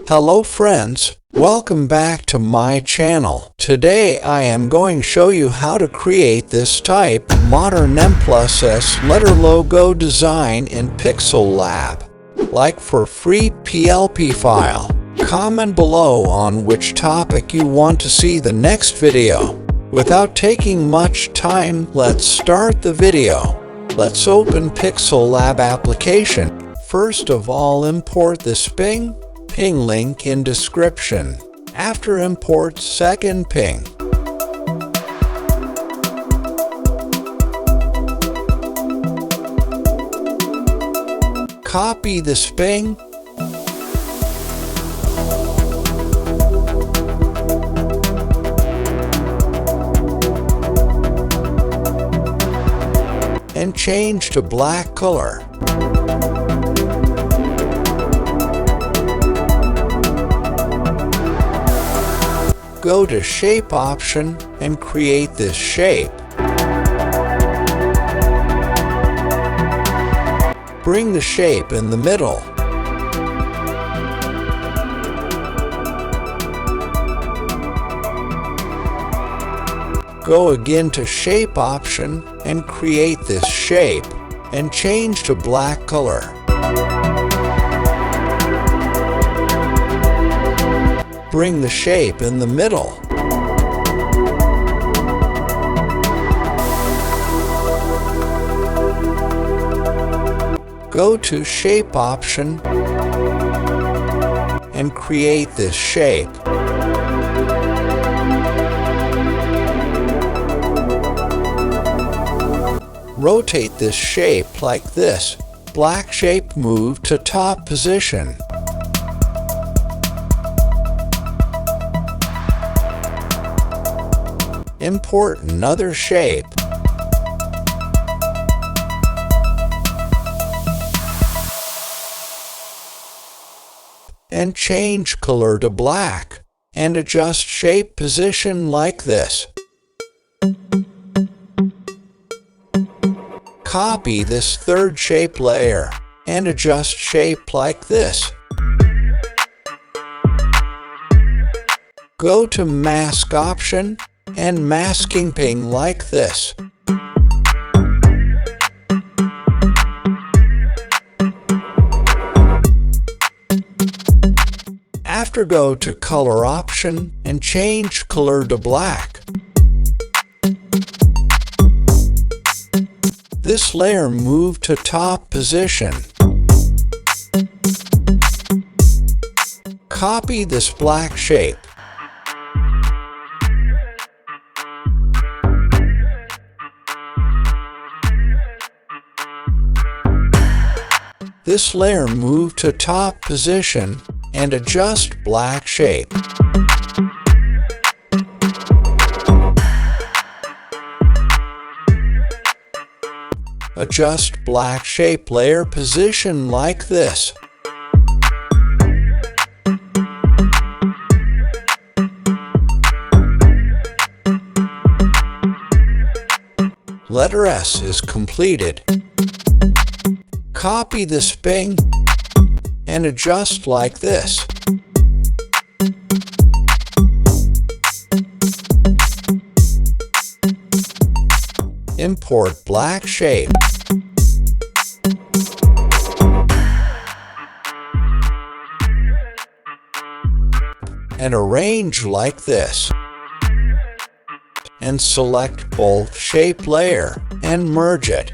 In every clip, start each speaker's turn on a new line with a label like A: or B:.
A: Hello friends, welcome back to my channel. Today I am going to show you how to create this type modern M+S letter logo design in Pixellab. Like for free PLP file. Comment below on which topic you want to see the next video. Without taking much time, let's start the video. Let's open Pixellab application. First of all, import this ping link in description. After import second ping. Copy this ping. And change to black color. Go to shape option and create this shape. Bring the shape in the middle. Go again to shape option and create this shape and change to black color. Bring the shape in the middle. Go to shape option and create this shape. Rotate this shape like this. Black shape move to top position. Import another shape. And change color to black. And adjust shape position like this. Copy this third shape layer and adjust shape like this. Go to mask option and masking ping like this. After, go to color option and change color to black. This layer move to top position. Copy this black shape. This layer move to top position and adjust black shape. Adjust black shape layer position like this. Letter S is completed. Copy this ping and adjust like this. Import black shape. And arrange like this. And select both shape layer and merge it.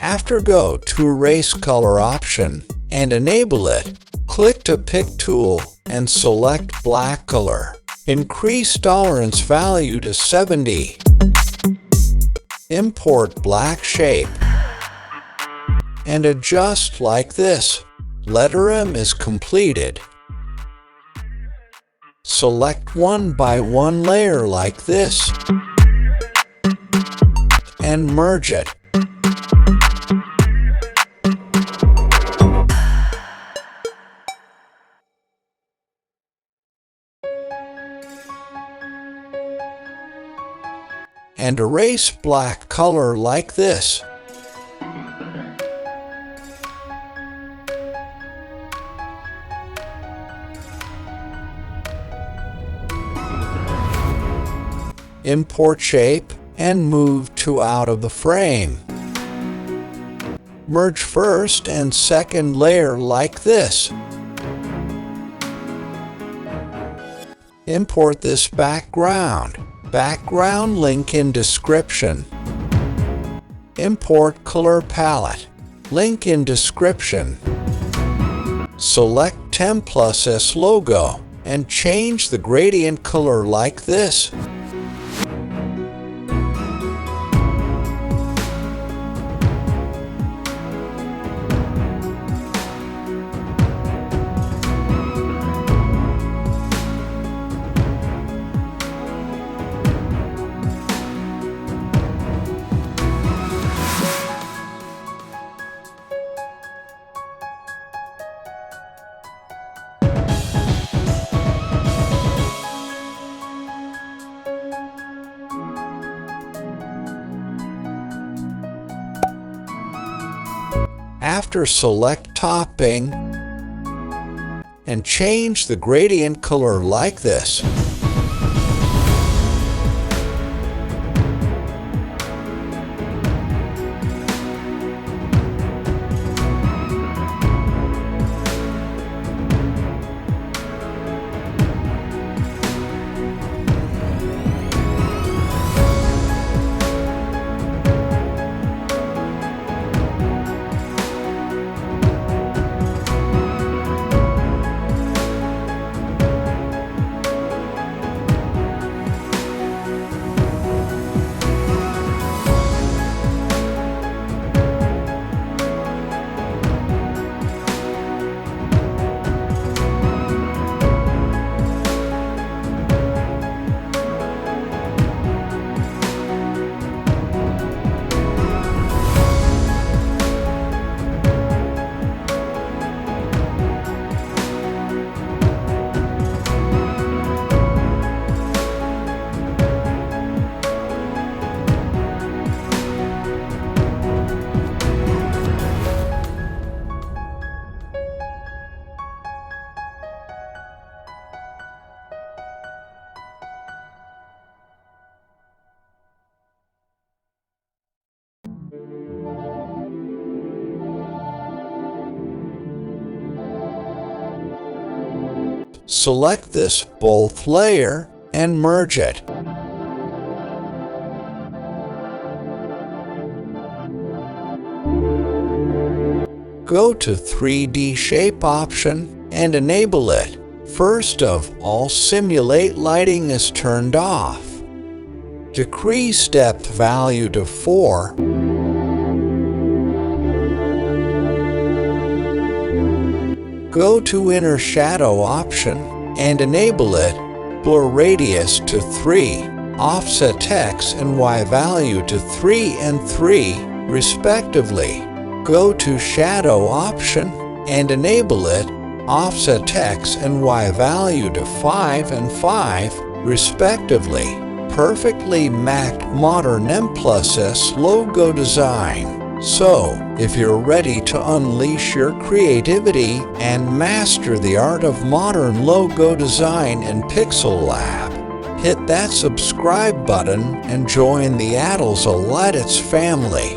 A: After, go to erase color option and enable it. Click to pick tool and select black color. Increase tolerance value to 70. Import black shape and adjust like this. Letter M is completed. Select one by one layer like this and merge it. and erase black color like this. Import shape and move to out of the frame. Merge first and second layer like this. Import this background. Background link in description. Import color palette. Link in description. Select 𝐷+S logo and change the gradient color like this. After, select topping and change the gradient color like this. Select this both layer and merge it. Go to 3D shape option and enable it. First of all, simulate lighting is turned off. Decrease depth value to 4. Go to inner shadow option and enable it. Blur radius to 3. Offset X and Y value to 3 and 3, respectively. Go to shadow option and enable it. Offset X and Y value to 5 and 5, respectively. Perfectly mapped modern 𝐷+S logo design. So, if you're ready to unleash your creativity and master the art of modern logo design in Pixellab, hit that subscribe button and join the Atulzalaedits family.